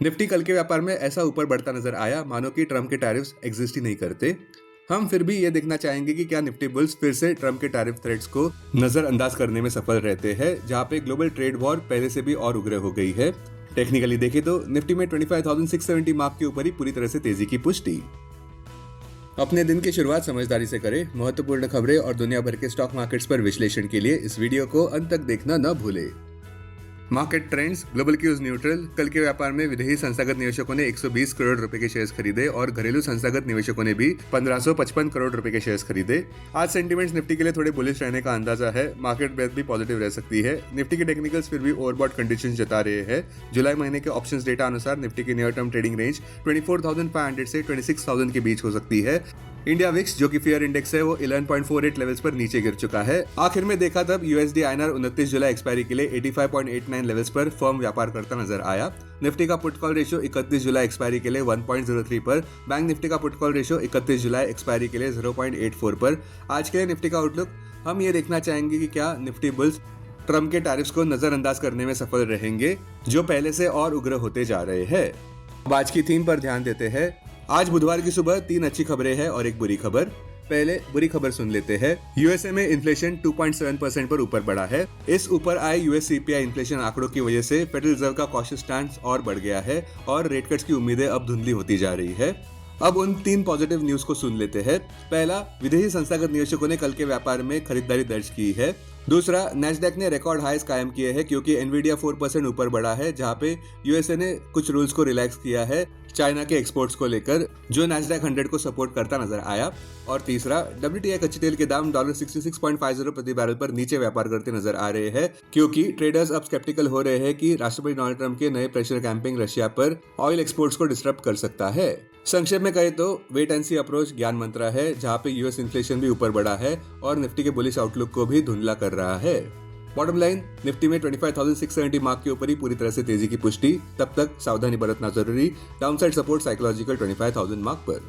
Nifty कल के व्यापार में ऐसा ऊपर बढ़ता नजर आया मानो कि ट्रम्प के टैरिफ्स एग्जिस्ट ही नहीं करते। हम फिर भी ये देखना चाहेंगे कि क्या निफ्टी बुल्स फिर से ट्रम्प के टैरिफ थ्रेट्स को नजरअंदाज करने में सफल रहते हैं, जहां पे ग्लोबल ट्रेड वॉर पहले से भी और उग्र हो गई है। टेक्निकली देखें तो निफ्टी में 25,670 मार्क के ऊपर ही पूरी तरह से तेजी की पुष्टि। अपने दिन की शुरुआत समझदारी से करें। महत्वपूर्ण खबरें और दुनिया भर के स्टॉक मार्केट्स पर विश्लेषण के लिए इस वीडियो को अंत तक देखना न भूलें। Market trends, global cues neutral. कल के व्यापार में विदेशी संस्थागत निवेशकों ने 120 करोड़ रुपए के शेयर्स खरीदे और घरेलू संस्थागत निवेशकों ने भी 1555 करोड़ रुपए के शेयर्स खरीदे। आज सेंटीमेंट्स निफ्टी के लिए थोड़े बुलिश रहने का अंदाजा है। मार्केट ब्रेथ भी पॉजिटिव रह सकती है। निफ्टी के टेक्निकल्स फिर भी ओवरबॉट कंडीशंस जता रहे हैं। जुलाई महीने के ऑप्शंस डेटा अनुसार निफ्टी की नियर टर्म ट्रेडिंग रेंज 24,500 से 26,000 के बीच हो सकती है। इंडिया विक्स जो कि फेयर इंडेक्स है वो 11.48 लेवल्स पर नीचे गिर चुका है। आखिर में देखा तब यूएसडी आईएनआर 29 जुलाई एक्सपायरी के लिए 85.89 लेवल्स पर फर्म व्यापार करता नजर आया। निफ्टी का put call ratio 31 July expiry के लिए 1.03 पर, बैंक निफ्टी का put call ratio 31 July expiry के लिए 0.84 पर। आज के लिए निफ्टी का आउटलुक हम ये देखना चाहेंगे कि क्या निफ्टी बुल्स ट्रम्प के टैरिफ्स को नजरअंदाज करने में सफल रहेंगे, जो पहले से और उग्र होते जा रहे हैं। अब आज की थीम पर ध्यान देते हैं। आज बुधवार की सुबह 3 अच्छी खबरें हैं और एक बुरी खबर। पहले बुरी खबर सुन लेते हैं। यूएसए में इन्फ्लेशन 2.7% पर ऊपर बढ़ा है। इस ऊपर आए यूएस सीपीआई इन्फ्लेशन आंकड़ों की वजह से फेडरल रिजर्व का कॉशियस स्टैंड और बढ़ गया है और रेट कट्स की उम्मीदें अब धुंधली होती जा रही है। अब उन 3 पॉजिटिव न्यूज को सुन लेते हैं। पहला, विदेशी संस्थागत निवेशकों ने कल के व्यापार में खरीदारी दर्ज की है। दूसरा, नैस्डैक ने रिकॉर्ड हाईस कायम किए हैं क्योंकि एनवीडिया 4% ऊपर बढ़ा है, जहां पे यूएसए ने कुछ रूल्स को रिलैक्स किया है चाइना के एक्सपोर्ट्स को लेकर, जो नैस्डैक 100 को सपोर्ट करता नजर आया। और तीसरा, WTI कच्चे तेल के दाम $66.50 प्रति बैरल पर नीचे व्यापार करते नजर आ रहे हैं क्योंकि ट्रेडर्स अब स्केप्टिकल हो रहे हैं कि राष्ट्रपति डोनाल्ड ट्रंप के नए प्रेशर कैंपिंग रशिया पर ऑयल एक्सपोर्ट्स को डिस्टर्ब कर सकता है। संक्षेप में कहे तो वेट एंड सी अप्रोच ज्ञान मंत्रा है, जहां पे यूएस इन्फ्लेशन भी ऊपर बढ़ा है और निफ्टी के बुलिश आउटलुक को भी धुंधला कर रहा है। बॉटम लाइन, निफ्टी में 25,670 मार्क के ऊपर ही पूरी तरह से तेजी की पुष्टि। तब तक सावधानी बरतना जरूरी। डाउनसाइड सपोर्ट साइकोलॉजिकल 25,000 मार्क पर।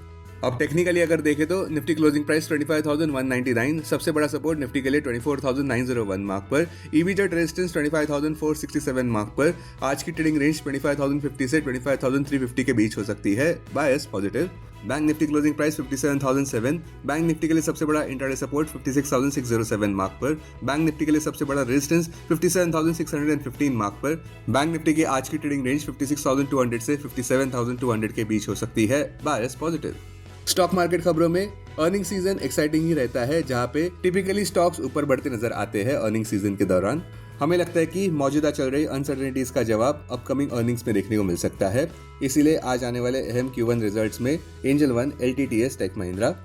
अब टेक्निकली अगर देखें तो निफ्टी क्लोजिंग प्राइस 25,199, सबसे बड़ा सपोर्ट निफ्टी के लिए 24,901 मार्क पर। इमीडिएट रेजिस्टेंस 25,467 मार्क पर। आज की ट्रेडिंग रेंज 25,050 से 25,350 के बीच हो सकती है। Bias positive. Bank Nifty closing price 57,007। Bank Nifty के लिए सबसे बड़ा इंट्राडे सपोर्ट 56,607 मार्क पर। बैंक निफ्टी के लिए सबसे बड़ा रेजिस्टेंस 57,615 मार्क पर। बैंक निफ्टी की आज की ट्रेडिंग रेंज 56,200 से 57,200 के बीच हो सकती है। Bias positive. स्टॉक मार्केट खबरों में अर्निंग सीजन एक्साइटिंग ही रहता है, जहां पे टिपिकली स्टॉक्स ऊपर बढ़ते नजर आते हैं अर्निंग सीजन के दौरान। हमें लगता है कि मौजूदा चल रही अनसर्टेनिटीज का जवाब अपकमिंग अर्निंग्स में देखने को मिल सकता है। इसीलिए आज आने वाले अहम Q1 रिजल्ट्स में Angel One, LTTS, Tech Mahindra.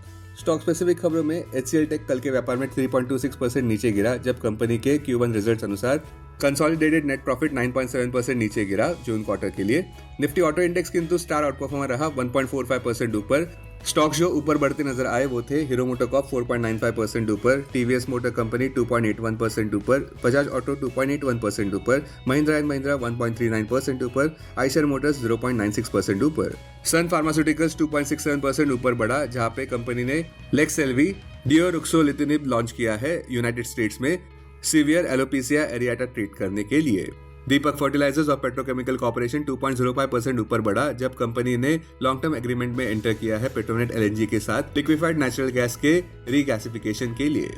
Stock specific खबरों में HCL टेक कल के व्यापार में 3.26% नीचे गिरा, जब कंपनी के Q1 रिजल्ट्स अनुसार कंसोलिडेटेड नेट प्रॉफिट 9.7% नीचे गिरा जून क्वार्टर के लिए। निफ्टी ऑटो इंडेक्स किंतु स्टार आउट परफॉर्मर रहा 1.45% ऊपर। स्टॉक्स जो ऊपर बढ़ते नजर आए वो थे हीरो मोटोकॉर्प 4.95% ऊपर, टीवीएस मोटर कंपनी 2.81% ऊपर, बजाज ऑटो 2.81% ऊपर, महिंद्रा एंड महिंद्रा 1.39% ऊपर, आइशर मोटर्स 0.96% ऊपर। सन फार्मास्यूटिकल्स 2.67% ऊपर बढ़ा, जहां पे कंपनी ने लेक्सेल्वी डियोरुक्सोलिटिनिब लॉन्च किया है यूनाइटेड स्टेट्स में सीवियर एलोपेसिया एरियाटा ट्रीट करने के लिए। दीपक फर्टिलाइजर्स और पेट्रोकेमिकल कॉर्पोरेशन 2.05% ऊपर बढ़ा, जब कंपनी ने लॉन्ग टर्म एग्रीमेंट में एंटर किया है पेट्रोनेट LNG के साथ लिक्विफाइड नेचुरल गैस के रीगैसिफिकेशन के लिए।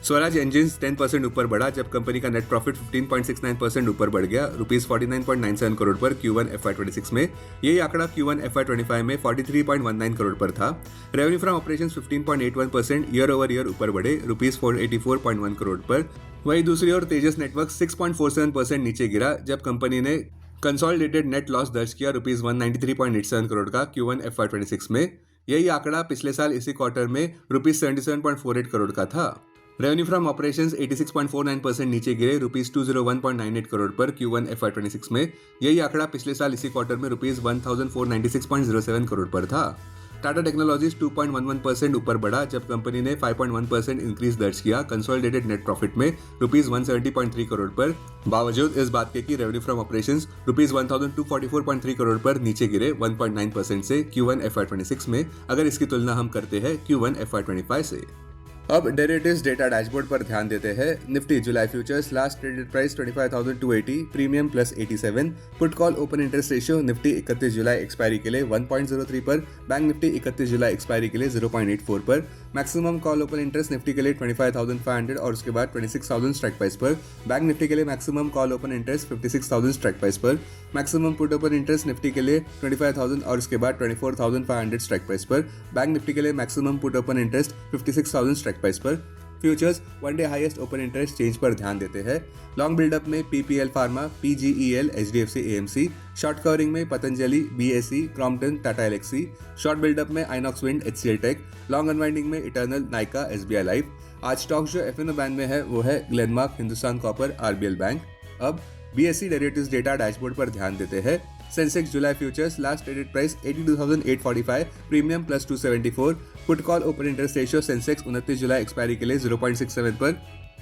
स्वराज इंजिन्स 10% ऊपर बढ़ा, जब कंपनी का नेट प्रॉफिट 15.69% ऊपर बढ़ गया ₹49.97 करोड़ पर Q1 FY26 में। यही आंकड़ा Q1 FY25 में 43.19 करोड़ पर था। Revenue from operations 15.81% year over year ऊपर बढ़े ₹484.1 करोड़ पर। वहीं दूसरी ओर तेजस नेटवर्क 6.47% नीचे गिरा, जब कंपनी ने कंसोलिडेटेड नेट लॉस दर्ज किया ₹193.87 करोड़ का Q1 FY26 में। यही आंकड़ा पिछले साल इसी क्वार्टर में ₹77.48 करोड़ का था। रेवेन्यू फ्रॉम ऑपरेशंस 86.49% नीचे गिरे ₹201.98 करोड़ पर Q1 FY26 में। यही आंकड़ा पिछले साल इसी क्वार्टर में ₹1,496.07 करोड़ पर था। टाटा टेक्नोलॉजीज 2.11% ऊपर बढ़ा, जब कंपनी ने 5.1% इंक्रीज दर्ज किया कंसोलिडेटेड नेट प्रॉफिट में ₹170.3 करोड़ पर। बावजूद इस बात के कि रेवेन्यू फ्रॉम ऑपरेशंस ₹1,244.3 करोड़ पर नीचे गिरे 1.9% से Q1 FY26 में, अगर इसकी तुलना हम करते हैं Q1 FY25 से। अब डेरिवेटिव्स डेटा डैशबोर्ड पर ध्यान देते हैं। Nifty July futures last traded price 25,280, premium plus 87। Put call open interest ratio Nifty 31 July expiry के लिए 1.03 पर, बैंक निफ्टी 31 जुलाई एक्सपायरी के लिए 0.84 पर। Maximum call open interest Nifty के लिए 25,500 और उसके बाद 26,000 स्ट्राइक प्राइस पर। बैंक निफ्टी के लिए maximum call open interest 56,000 strike price पर। Maximum put open interest Nifty के लिए 25,000 और उसके बाद 24,500 स्ट्राइक प्राइस पर। बैंक निफ्टी के लिए maximum put open interest 56,000 strike price पर। Futures one day highest open interest change पर ध्यान देते हैं। लॉन्ग बिल्डअप में PPL Pharma, PGEL, HDFC AMC. Short covering में Patanjali, BSE, Crompton, Tata Elxsi. Short buildup में Inox Wind, HCL Tech. Long unwinding में Eternal, Nykaa, SBI Life. आज स्टॉक जो एफएनओ बैंड में है वो है Glenmark, Hindustan Copper, RBL Bank. अब बीएसई डेरिवेटिव्स डेटा डैशबोर्ड पर ध्यान देते हैं। Sensex July futures last traded price 82,845, premium plus 274। Put call open interest ratio Sensex 29 जुलाई एक्सपायरी के लिए 0.67 पर,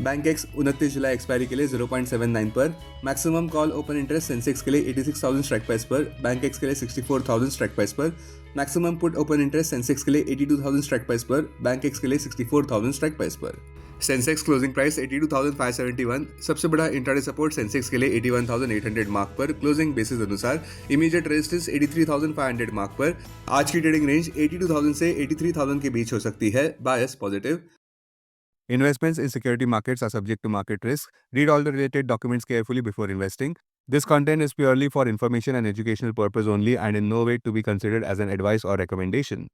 बैंक एक्स 29 जुलाई एक्सपायरी के लिए 0.79 पर। Maximum call open interest Sensex के लिए 86,000 स्ट्राइक प्राइस पर, बैंक एक्स के लिए 64,000 स्ट्राइक प्राइस पर। Maximum put open interest Sensex के लिए 82,000 स्ट्राइक प्राइस पर, बैंक एक्स के लिए 64,000 स्ट्राइक प्राइस पर। Sensex closing price 82,571। सबसे बड़ा इंट्राडे सपोर्ट सेंसेक्स के लिए 81,800 मार्क पर, क्लोजिंग बेसिस अनुसार। इमीडिएट रेजिस्टेंस 83,500 मार्क पर। आज की ट्रेडिंग रेंज 82,000 से 83,000 के बीच हो सकती है। Bias positive. Investments in security markets are subject to market risk. Read all the related documents carefully before investing. This content is purely for information and educational purpose only and in no way to be considered as an advice or recommendation.